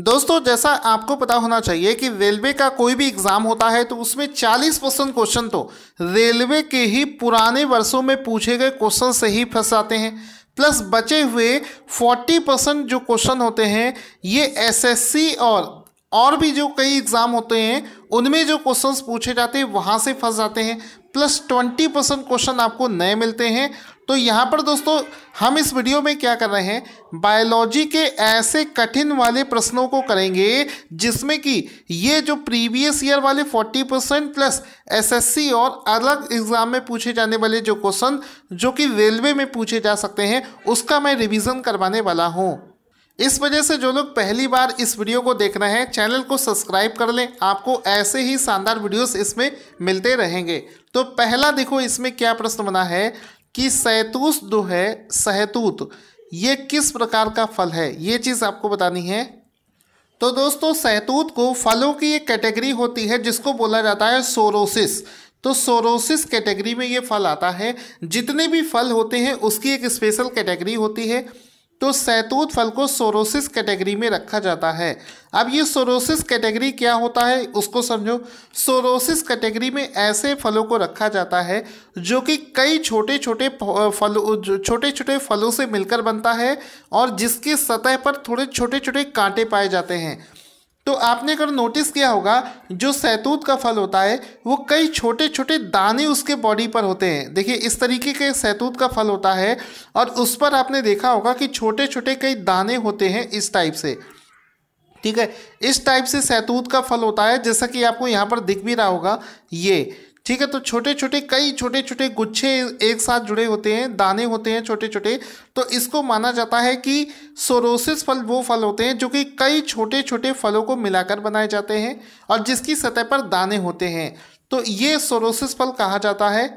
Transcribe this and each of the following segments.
दोस्तों जैसा आपको पता होना चाहिए कि रेलवे का कोई भी एग्जाम होता है तो उसमें 40% क्वेश्चन तो रेलवे के ही पुराने वर्षों में पूछे गए क्वेश्चन से ही फंस जाते हैं। प्लस बचे हुए 40% जो क्वेश्चन होते हैं ये एसएससी और भी जो कई एग्जाम होते हैं उनमें जो क्वेश्चंस पूछे जाते हैं वहाँ से फंस जाते हैं। प्लस 20% क्वेश्चन आपको नए मिलते हैं। तो यहाँ पर दोस्तों हम इस वीडियो में क्या कर रहे हैं, बायोलॉजी के ऐसे कठिन वाले प्रश्नों को करेंगे जिसमें कि ये जो प्रीवियस ईयर वाले 40% प्लस एसएससी और अलग एग्जाम में पूछे जाने वाले जो क्वेश्चन जो कि रेलवे में पूछे जा सकते हैं उसका मैं रिवीजन करवाने वाला हूँ। इस वजह से जो लोग पहली बार इस वीडियो को देख रहे हैं चैनल को सब्सक्राइब कर लें, आपको ऐसे ही शानदार वीडियोस इसमें मिलते रहेंगे। तो पहला देखो इसमें क्या प्रश्न बना है कि शहतूत जो है शहतूत ये किस प्रकार का फल है, ये चीज़ आपको बतानी है। तो दोस्तों शहतूत को फलों की एक कैटेगरी होती है जिसको बोला जाता है सोरोसिस। तो सोरोसिस कैटेगरी में ये फल आता है। जितने भी फल होते हैं उसकी एक स्पेशल कैटेगरी होती है। तो शहतूत फल को सोरोसिस कैटेगरी में रखा जाता है। अब ये सोरोसिस कैटेगरी क्या होता है उसको समझो। सोरोसिस कैटेगरी में ऐसे फलों को रखा जाता है जो कि कई छोटे छोटे फलों से मिलकर बनता है और जिसकी सतह पर थोड़े छोटे छोटे कांटे पाए जाते हैं। तो आपने अगर नोटिस किया होगा जो शहतूत का फल होता है वो कई छोटे छोटे दाने उसके बॉडी पर होते हैं। देखिए इस तरीके के शहतूत का फल होता है और उस पर आपने देखा होगा कि छोटे छोटे कई दाने होते हैं इस टाइप से। ठीक है, इस टाइप से शहतूत का फल होता है जैसा कि आपको यहाँ पर दिख भी रहा होगा ये। ठीक है, तो छोटे छोटे कई छोटे छोटे गुच्छे एक साथ जुड़े होते हैं, दाने होते हैं छोटे छोटे। तो इसको माना जाता है कि सोरोसिस फल वो फल होते हैं जो कि कई छोटे छोटे फलों को मिलाकर बनाए जाते हैं और जिसकी सतह पर दाने होते हैं। तो ये सोरोसिस फल कहा जाता है।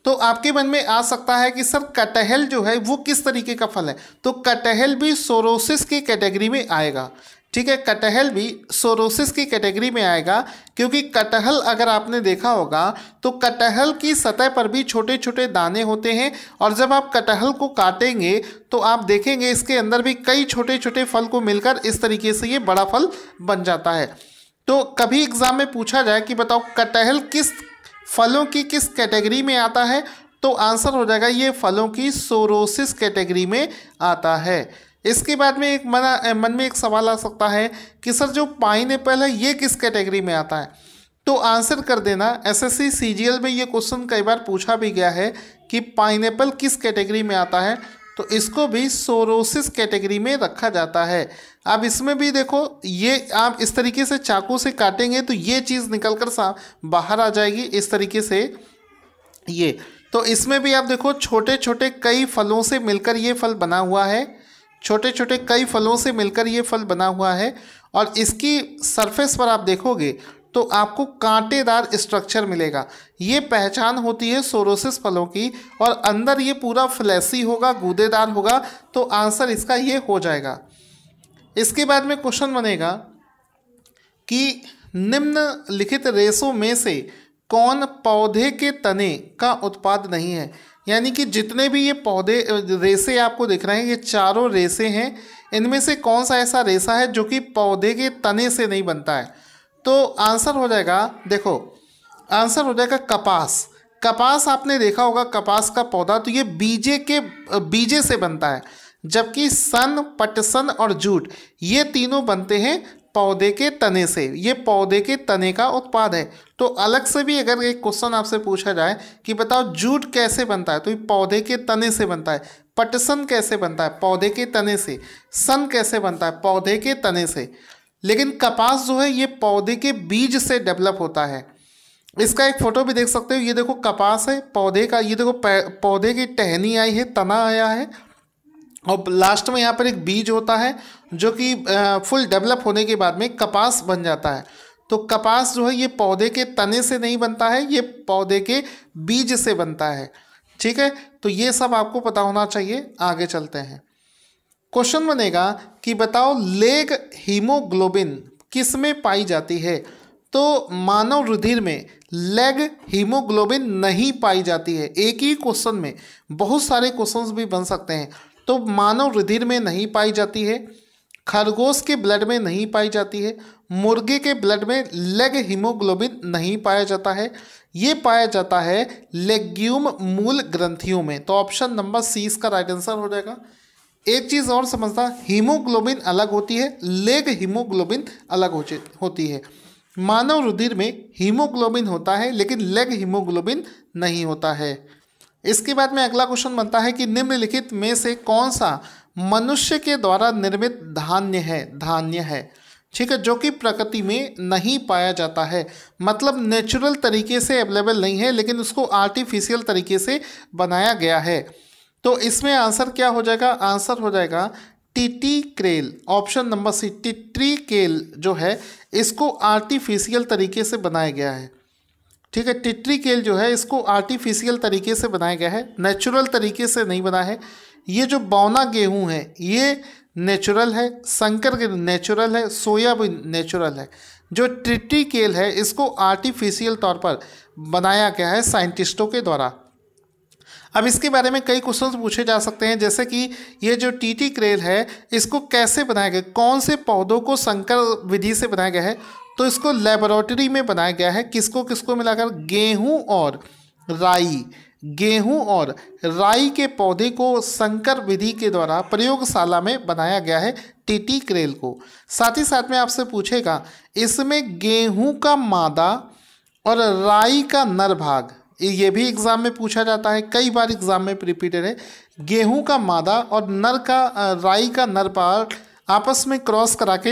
तो आपके मन में आ सकता है कि सर कटहल जो है वो किस तरीके का फल है, तो कटहल भी सोरोसिस की कैटेगरी में आएगा। ठीक है, कटहल भी सोरोसिस की कैटेगरी में आएगा क्योंकि कटहल अगर आपने देखा होगा तो कटहल की सतह पर भी छोटे छोटे दाने होते हैं और जब आप कटहल को काटेंगे तो आप देखेंगे इसके अंदर भी कई छोटे छोटे फल को मिलकर इस तरीके से ये बड़ा फल बन जाता है। तो कभी एग्जाम में पूछा जाए कि बताओ कटहल किस फलों की किस कैटेगरी में आता है, तो आंसर हो जाएगा ये फलों की सोरोसिस कैटेगरी में आता है। इसके बाद में एक मन में एक सवाल आ सकता है कि सर जो पाइनएप्पल है ये किस कैटेगरी में आता है, तो आंसर कर देना। एसएससी सीजीएल में ये क्वेश्चन कई बार पूछा भी गया है कि पाइनएप्पल किस कैटेगरी में आता है, तो इसको भी सोरोसिस कैटेगरी में रखा जाता है। अब इसमें भी देखो ये आप इस तरीके से चाकू से काटेंगे तो ये चीज़ निकल कर बाहर आ जाएगी इस तरीके से ये। तो इसमें भी आप देखो छोटे छोटे कई फलों से मिलकर ये फल बना हुआ है, छोटे छोटे कई फलों से मिलकर ये फल बना हुआ है और इसकी सरफेस पर आप देखोगे तो आपको कांटेदार स्ट्रक्चर मिलेगा। ये पहचान होती है सोरोसिस फलों की और अंदर ये पूरा फ्लैसी होगा, गूदेदार होगा। तो आंसर इसका ये हो जाएगा। इसके बाद में क्वेश्चन बनेगा कि निम्नलिखित रेशों में से कौन पौधे के तने का उत्पाद नहीं है। यानी कि जितने भी ये पौधे रेशे आपको दिख रहे हैं ये चारों रेशे हैं, इनमें से कौन सा ऐसा रेशा है जो कि पौधे के तने से नहीं बनता है। तो आंसर हो जाएगा, देखो आंसर हो जाएगा कपास। कपास आपने देखा होगा कपास का पौधा तो ये बीजे से बनता है, जबकि सन, पटसन और जूट ये तीनों बनते हैं पौधे के तने से। ये पौधे के तने का उत्पाद है। तो अलग से भी अगर एक क्वेश्चन आपसे पूछा जाए कि बताओ जूट कैसे बनता है, तो ये पौधे के तने से बनता है। पटसन कैसे बनता है, पौधे के तने से। सन कैसे बनता है, पौधे के तने से। लेकिन कपास जो है ये पौधे के बीज से डेवलप होता है। इसका एक फोटो भी देख सकते हो, ये देखो कपास है पौधे का, ये देखो पौधे की टहनी आई है, तना आया है और लास्ट में यहाँ पर एक बीज होता है जो कि फुल डेवलप होने के बाद में कपास बन जाता है। तो कपास जो है ये पौधे के तने से नहीं बनता है, ये पौधे के बीज से बनता है। ठीक है, तो ये सब आपको पता होना चाहिए। आगे चलते हैं। क्वेश्चन बनेगा कि बताओ लेग हीमोग्लोबिन किस में पाई जाती है। तो मानव रुधिर में लेग हीमोग्लोबिन नहीं पाई जाती है। एक ही क्वेश्चन में बहुत सारे क्वेश्चंस भी बन सकते हैं। तो मानव रुधिर में नहीं पाई जाती है। खरगोश के ब्लड में नहीं पाई जाती है, मुर्गे के ब्लड में लेग हीमोग्लोबिन नहीं पाया जाता है, ये पाया जाता है लेग्यूम मूल ग्रंथियों में। तो ऑप्शन नंबर सी इसका राइट आंसर हो जाएगा। एक चीज़ और समझना, हीमोग्लोबिन अलग होती है, लेग हीमोग्लोबिन अलग होती है। मानव रुधिर में हीमोग्लोबिन होता है लेकिन लेग हीमोग्लोबिन नहीं होता है। इसके बाद में अगला क्वेश्चन बनता है कि निम्नलिखित में से कौन सा मनुष्य के द्वारा निर्मित धान्य है, ठीक है, जो कि प्रकृति में नहीं पाया जाता है, मतलब नेचुरल तरीके से अवेलेबल नहीं है लेकिन उसको आर्टिफिशियल तरीके से बनाया गया है। तो इसमें आंसर क्या हो जाएगा? आंसर हो जाएगा टीटी क्रेल, ऑप्शन नंबर सी। टिट्री केल जो है इसको आर्टिफिशियल तरीके से बनाया गया है, ठीक है। टिट्री केल जो है इसको आर्टिफिशियल तरीके से बनाया गया है, नेचुरल तरीके से नहीं बना है। ये जो बौना गेहूं है ये नेचुरल है, संकर गेहूं नेचुरल है, सोयाबीन नेचुरल है। जो टिट्री केल है इसको आर्टिफिशियल तौर पर बनाया गया है साइंटिस्टों के द्वारा। अब इसके बारे में कई क्वेश्चंस पूछे जा सकते हैं, जैसे कि ये जो टीटी क्रेल है इसको कैसे बनाया गया, कौन से पौधों को संकर विधि से बनाया गया है। तो इसको लेबोरेटरी में बनाया गया है, किसको किसको मिलाकर, गेहूं और राई के पौधे को संकर विधि के द्वारा प्रयोगशाला में बनाया गया है टीटी क्रेल को। साथ ही साथ में आपसे पूछेगा इसमें गेहूं का मादा और राई का नर भाग, ये भी एग्जाम में पूछा जाता है, कई बार एग्जाम में रिपीटेड है। गेहूं का मादा और राई का नर भाग आपस में क्रॉस करा के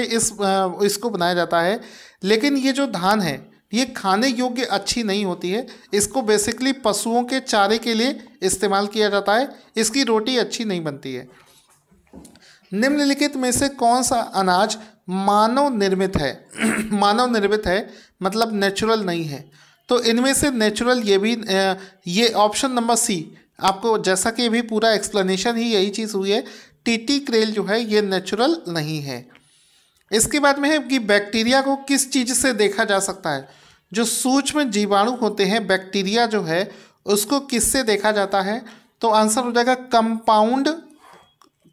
इसको बनाया जाता है। लेकिन ये जो धान है ये खाने योग्य अच्छी नहीं होती है, इसको बेसिकली पशुओं के चारे के लिए इस्तेमाल किया जाता है, इसकी रोटी अच्छी नहीं बनती है। निम्नलिखित में से कौन सा अनाज मानव निर्मित है मानव निर्मित है मतलब नेचुरल नहीं है। तो इनमें से नेचुरल ये ऑप्शन नंबर सी, आपको जैसा कि अभी पूरा एक्सप्लेनेशन ही यही चीज़ हुई है, टीटी क्रेल जो है ये नेचुरल नहीं है। इसके बाद में है कि बैक्टीरिया को किस चीज़ से देखा जा सकता है। जो सूक्ष्म जीवाणु होते हैं बैक्टीरिया जो है उसको किससे देखा जाता है। तो आंसर हो जाएगा कंपाउंड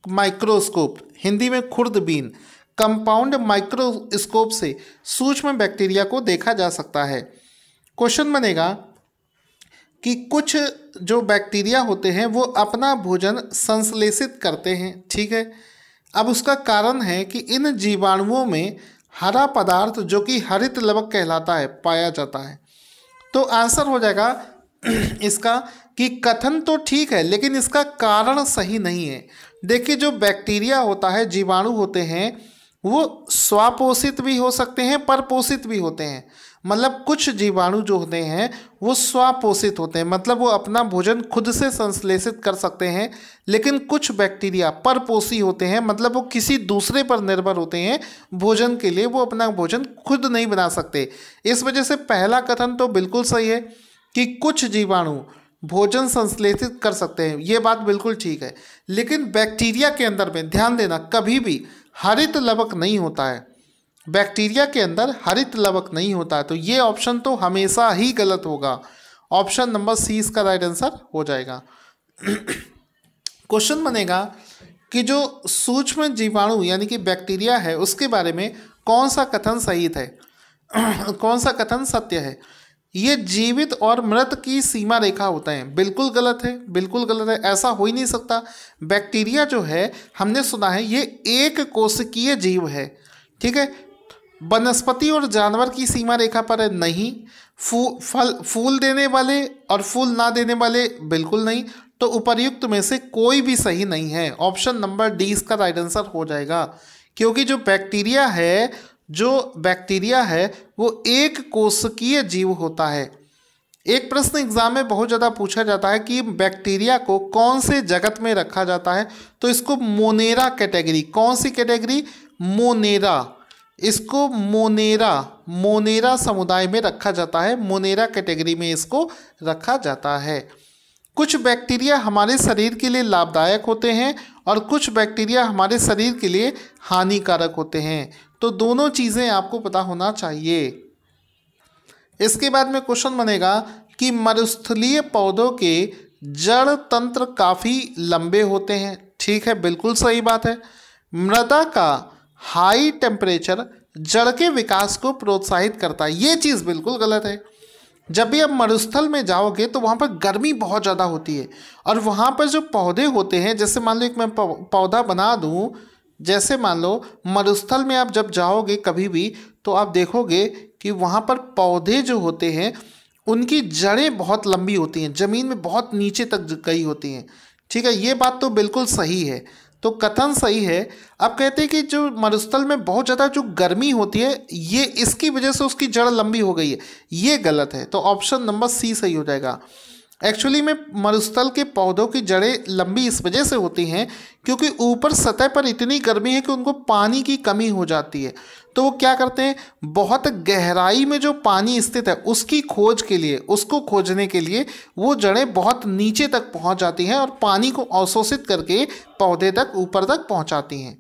माइक्रोस्कोप, हिंदी में खुर्दबीन। कंपाउंड माइक्रोस्कोप से सूक्ष्म बैक्टीरिया को देखा जा सकता है। क्वेश्चन बनेगा कि कुछ जो बैक्टीरिया होते हैं वो अपना भोजन संश्लेषित करते हैं, ठीक है। अब उसका कारण है कि इन जीवाणुओं में हरा पदार्थ जो कि हरित लवक कहलाता है पाया जाता है। तो आंसर हो जाएगा इसका कि कथन तो ठीक है लेकिन इसका कारण सही नहीं है। देखिए जो बैक्टीरिया होता है, जीवाणु होते हैं, वो स्वपोषित भी हो सकते हैं, परपोषित भी होते हैं। मतलब कुछ जीवाणु जो होते हैं वो स्वपोषित होते हैं, मतलब वो अपना भोजन खुद से संश्लेषित कर सकते हैं। लेकिन कुछ बैक्टीरिया परपोषी होते हैं, मतलब वो किसी दूसरे पर निर्भर होते हैं भोजन के लिए, वो अपना भोजन खुद नहीं बना सकते। इस वजह से पहला कथन तो बिल्कुल सही है कि कुछ जीवाणु भोजन संश्लेषित कर सकते हैं, ये बात बिल्कुल ठीक है। लेकिन बैक्टीरिया के अंदर में ध्यान देना कभी भी हरित लवक नहीं होता है, बैक्टीरिया के अंदर हरित लवक नहीं होता है। तो ये ऑप्शन तो हमेशा ही गलत होगा, ऑप्शन नंबर सी इसका राइट आंसर हो जाएगा। क्वेश्चन बनेगा कि जो सूक्ष्म जीवाणु यानी कि बैक्टीरिया है उसके बारे में कौन सा कथन सही है कौन सा कथन सत्य है। ये जीवित और मृत की सीमा रेखा होता है, बिल्कुल गलत है, बिल्कुल गलत है, ऐसा हो ही नहीं सकता। बैक्टीरिया जो है हमने सुना है ये एक कोशिकीय जीव है, ठीक है। वनस्पति और जानवर की सीमा रेखा पर है, नहीं। फूल देने वाले और फूल ना देने वाले बिल्कुल नहीं। तो उपर्युक्त में से कोई भी सही नहीं है, ऑप्शन नंबर डी इसका राइट आंसर हो जाएगा। क्योंकि जो बैक्टीरिया है वो एक कोशिकीय जीव होता है। एक प्रश्न एग्जाम में बहुत ज़्यादा पूछा जाता है कि बैक्टीरिया को कौन से जगत में रखा जाता है। तो इसको मोनेरा कैटेगरी, कौन सी कैटेगरी, मोनेरा, इसको मोनेरा समुदाय में रखा जाता है, मोनेरा कैटेगरी में इसको रखा जाता है। कुछ बैक्टीरिया हमारे शरीर के लिए लाभदायक होते हैं और कुछ बैक्टीरिया हमारे शरीर के लिए हानिकारक होते हैं। तो दोनों चीज़ें आपको पता होना चाहिए। इसके बाद में क्वेश्चन बनेगा कि मरुस्थलीय पौधों के जड़ तंत्र काफ़ी लंबे होते हैं, ठीक है, बिल्कुल सही बात है। मृदा का हाई टेम्परेचर जड़ के विकास को प्रोत्साहित करता है। ये चीज़ बिल्कुल गलत है। जब भी आप मरुस्थल में जाओगे तो वहाँ पर गर्मी बहुत ज़्यादा होती है और वहाँ पर जो पौधे होते हैं, जैसे मान लो एक मैं पौधा बना दूँ, जैसे मान लो मरुस्थल में आप जब जाओगे कभी भी तो आप देखोगे कि वहाँ पर पौधे जो होते हैं उनकी जड़ें बहुत लंबी होती हैं, ज़मीन में बहुत नीचे तक गई होती हैं। ठीक है, ये बात तो बिल्कुल सही है, तो कथन सही है। अब कहते हैं कि जो मरुस्थल में बहुत ज़्यादा जो गर्मी होती है ये इसकी वजह से उसकी जड़ लंबी हो गई है, ये गलत है। तो ऑप्शन नंबर सी सही हो जाएगा। एक्चुअली में मरुस्थल के पौधों की जड़ें लंबी इस वजह से होती हैं क्योंकि ऊपर सतह पर इतनी गर्मी है कि उनको पानी की कमी हो जाती है। तो वो क्या करते हैं, बहुत गहराई में जो पानी स्थित है उसकी खोज के लिए, उसको खोजने के लिए वो जड़ें बहुत नीचे तक पहुंच जाती हैं और पानी को अवशोषित करके पौधे तक ऊपर तक पहुंचाती हैं।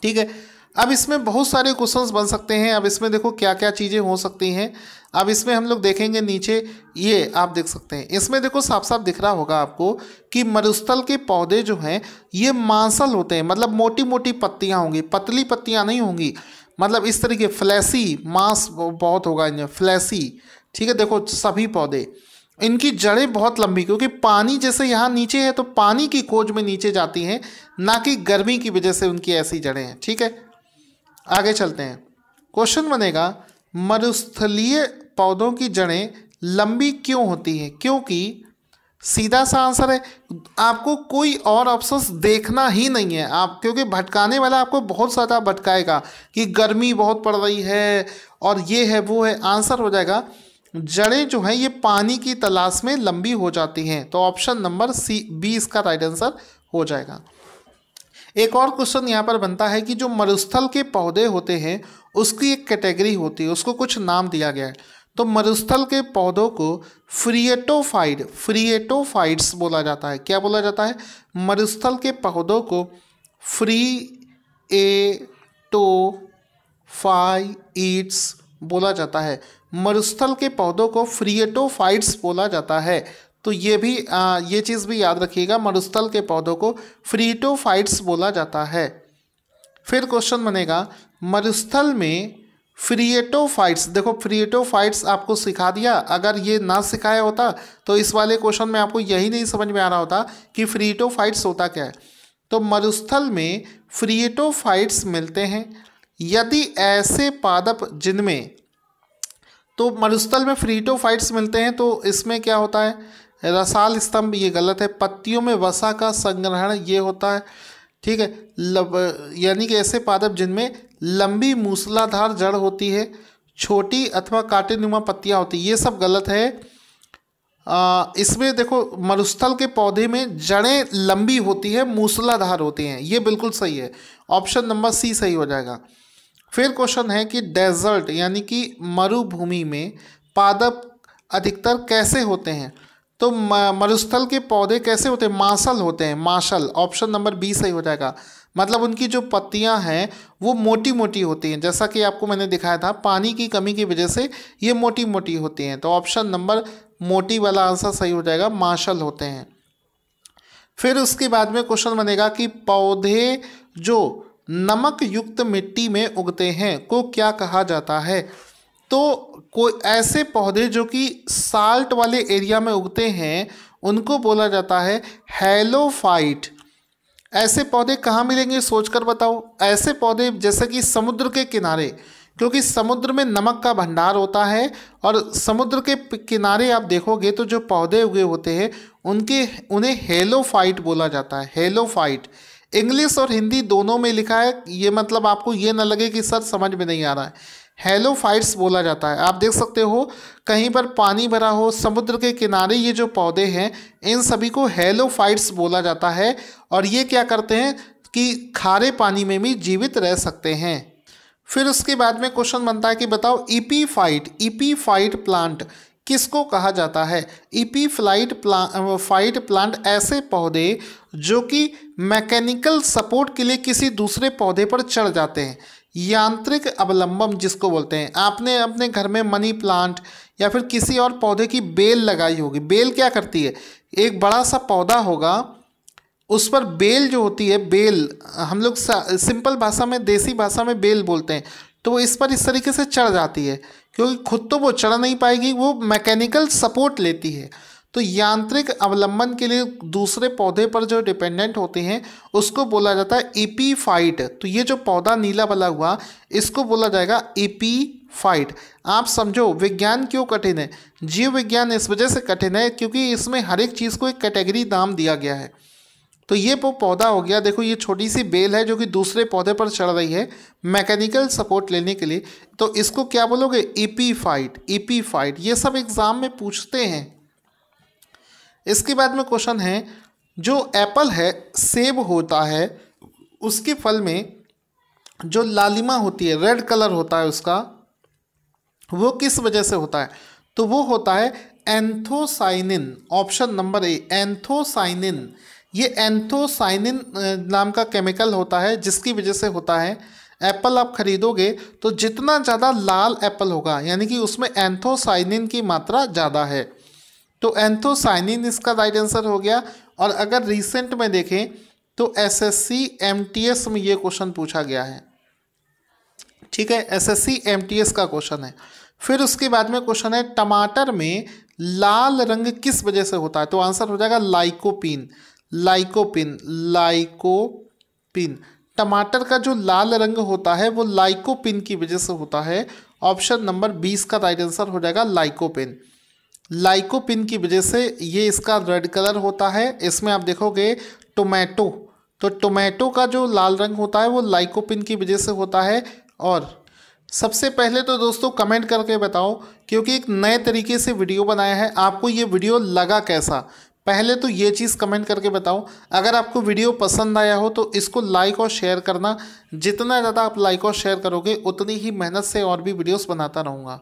ठीक है, अब इसमें बहुत सारे क्वेश्चंस बन सकते हैं। अब इसमें देखो क्या क्या चीज़ें हो सकती हैं। अब इसमें हम लोग देखेंगे नीचे, ये आप देख सकते हैं, इसमें देखो साफ साफ दिख रहा होगा आपको कि मरुस्थल के पौधे जो हैं ये मांसल होते हैं, मतलब मोटी मोटी पत्तियां होंगी, पतली पत्तियां नहीं होंगी, मतलब इस तरीके फ्लैसी, मांस बहुत होगा इनमें, फ्लैसी। ठीक है, देखो सभी पौधे, इनकी जड़ें बहुत लंबी, क्योंकि पानी जैसे यहाँ नीचे है तो पानी की खोज में नीचे जाती हैं, ना कि गर्मी की वजह से उनकी ऐसी जड़ें हैं। ठीक है, आगे चलते हैं। क्वेश्चन बनेगा मरुस्थलीय पौधों की जड़ें लंबी क्यों होती हैं? क्योंकि सीधा सा आंसर है, आपको कोई और ऑप्शंस देखना ही नहीं है आप, क्योंकि भटकाने वाला आपको बहुत ज़्यादा भटकाएगा कि गर्मी बहुत पड़ रही है और ये है वो है। आंसर हो जाएगा जड़ें जो हैं ये पानी की तलाश में लंबी हो जाती हैं। तो ऑप्शन नंबर सी बी इसका राइट आंसर हो जाएगा। एक और क्वेश्चन यहाँ पर बनता है कि जो मरुस्थल के पौधे होते हैं उसकी एक कैटेगरी होती है, उसको कुछ नाम दिया गया है। तो मरुस्थल के पौधों को फ्रिएटोफाइट्स बोला जाता है। क्या बोला जाता है? मरुस्थल के पौधों को फ्रिएटोफाइट्स बोला जाता है। मरुस्थल के पौधों को फ्रिएटोफाइट्स बोला जाता है। तो ये भी ये चीज़ भी याद रखिएगा, मरुस्थल के पौधों को फ्रिएटोफाइट्स बोला जाता है। फिर क्वेश्चन बनेगा मरुस्थल में फ्रिएटोफाइट्स, देखो फ्रिएटोफाइट्स आपको सिखा दिया, अगर ये ना सिखाया होता तो इस वाले क्वेश्चन में आपको यही नहीं समझ में आ रहा होता कि फ्रिएटोफाइट्स होता क्या है। तो मरुस्थल में फ्रिएटोफाइट्स मिलते हैं यदि ऐसे पादप जिनमें, तो मरुस्थल में फ्रिएटोफाइट्स मिलते हैं तो इसमें क्या होता है, रसाल स्तंभ, ये गलत है। पत्तियों में वसा का संग्रहण, ये होता है। ठीक है, यानी कि ऐसे पादप जिनमें लंबी मूसलाधार जड़ होती है, छोटी अथवा कांटेनुमा पत्तियां होती है, ये सब गलत है। इसमें देखो मरुस्थल के पौधे में जड़ें लंबी होती है, मूसलाधार होती हैं, ये बिल्कुल सही है। ऑप्शन नंबर सी सही हो जाएगा। फिर क्वेश्चन है कि डेजर्ट यानी कि मरुभूमि में पादप अधिकतर कैसे होते हैं? तो मरुस्थल के पौधे कैसे होते हैं? मांसल होते हैं, मांसल। ऑप्शन नंबर बी सही हो जाएगा। मतलब उनकी जो पत्तियां हैं वो मोटी मोटी होती हैं, जैसा कि आपको मैंने दिखाया था, पानी की कमी की वजह से ये मोटी मोटी होती हैं। तो ऑप्शन नंबर मोटी वाला आंसर सही हो जाएगा, मांसल होते हैं। फिर उसके बाद में क्वेश्चन बनेगा कि पौधे जो नमक युक्त मिट्टी में उगते हैं को क्या कहा जाता है? तो कोई ऐसे पौधे जो कि साल्ट वाले एरिया में उगते हैं उनको बोला जाता है हैलोफाइट। ऐसे पौधे कहाँ मिलेंगे सोचकर बताओ। ऐसे पौधे जैसे कि समुद्र के किनारे, क्योंकि समुद्र में नमक का भंडार होता है और समुद्र के किनारे आप देखोगे तो जो पौधे उगे होते हैं उन्हें हेलोफाइट बोला जाता है। हेलोफाइट इंग्लिश और हिंदी दोनों में लिखा है, ये मतलब आपको ये ना लगे कि सर समझ में नहीं आ रहा है। हेलोफाइट्स बोला जाता है। आप देख सकते हो कहीं पर पानी भरा हो, समुद्र के किनारे ये जो पौधे हैं इन सभी को हेलोफाइट्स बोला जाता है। और ये क्या करते हैं कि खारे पानी में भी जीवित रह सकते हैं। फिर उसके बाद में क्वेश्चन बनता है कि बताओ इपीफाइट प्लांट किसको कहा जाता है? इपीफाइट प्लांट ऐसे पौधे जो कि मैकेनिकल सपोर्ट के लिए किसी दूसरे पौधे पर चढ़ जाते हैं, यांत्रिक अवलंबन जिसको बोलते हैं। आपने अपने घर में मनी प्लांट या फिर किसी और पौधे की बेल लगाई होगी। बेल क्या करती है, एक बड़ा सा पौधा होगा, उस पर बेल जो होती है, बेल हम लोग सिंपल भाषा में, देसी भाषा में बेल बोलते हैं, तो वो इस पर इस तरीके से चढ़ जाती है, क्योंकि खुद तो वो चढ़ नहीं पाएगी, वो मैकेनिकल सपोर्ट लेती है। तो यांत्रिक अवलंबन के लिए दूसरे पौधे पर जो डिपेंडेंट होते हैं उसको बोला जाता है एपीफाइट। तो ये जो पौधा नीला वाला हुआ इसको बोला जाएगा एपीफाइट। आप समझो विज्ञान क्यों कठिन है। जीव विज्ञान इस वजह से कठिन है क्योंकि इसमें हर एक चीज़ को एक कैटेगरी नाम दिया गया है। तो ये वो पौधा हो गया, देखो ये छोटी सी बेल है जो कि दूसरे पौधे पर चढ़ रही है मैकेनिकल सपोर्ट लेने के लिए, तो इसको क्या बोलोगे, एपीफाइट। एपीफाइट ये सब एग्जाम में पूछते हैं। इसके बाद में क्वेश्चन है, जो एप्पल है, सेब होता है, उसके फल में जो लालिमा होती है, रेड कलर होता है उसका, वो किस वजह से होता है? तो वो होता है anthocyanin. Option number A, anthocyanin. ये एंथोसाइनिन नाम का केमिकल होता है जिसकी वजह से होता है। एप्पल आप खरीदोगे तो जितना ज़्यादा लाल एप्पल होगा यानी कि उसमें एंथोसाइनिन की मात्रा ज़्यादा है, तो एंथोसाइनिन इसका राइट आंसर हो गया। और अगर रिसेंट में देखें तो एसएससी एमटीएस में ये क्वेश्चन पूछा गया है, ठीक है, एसएससी एमटीएस का क्वेश्चन है। फिर उसके बाद में क्वेश्चन है, टमाटर में लाल रंग किस वजह से होता है? तो आंसर हो जाएगा लाइकोपिन। Lycopene, lycopene. टमाटर का जो लाल रंग होता है वो लाइकोपिन की वजह से होता है। ऑप्शन नंबर 20 का राइट आंसर हो जाएगा लाइकोपिन। लाइकोपिन की वजह से ये इसका रेड कलर होता है। इसमें आप देखोगे टोमेटो, तो टोमेटो का जो लाल रंग होता है वो लाइकोपिन की वजह से होता है। और सबसे पहले तो दोस्तों कमेंट करके बताओ, क्योंकि एक नए तरीके से वीडियो बनाया है, आपको ये वीडियो लगा कैसा? पहले तो ये चीज़ कमेंट करके बताओ। अगर आपको वीडियो पसंद आया हो तो इसको लाइक और शेयर करना। जितना ज़्यादा आप लाइक और शेयर करोगे उतनी ही मेहनत से और भी वीडियोस बनाता रहूँगा।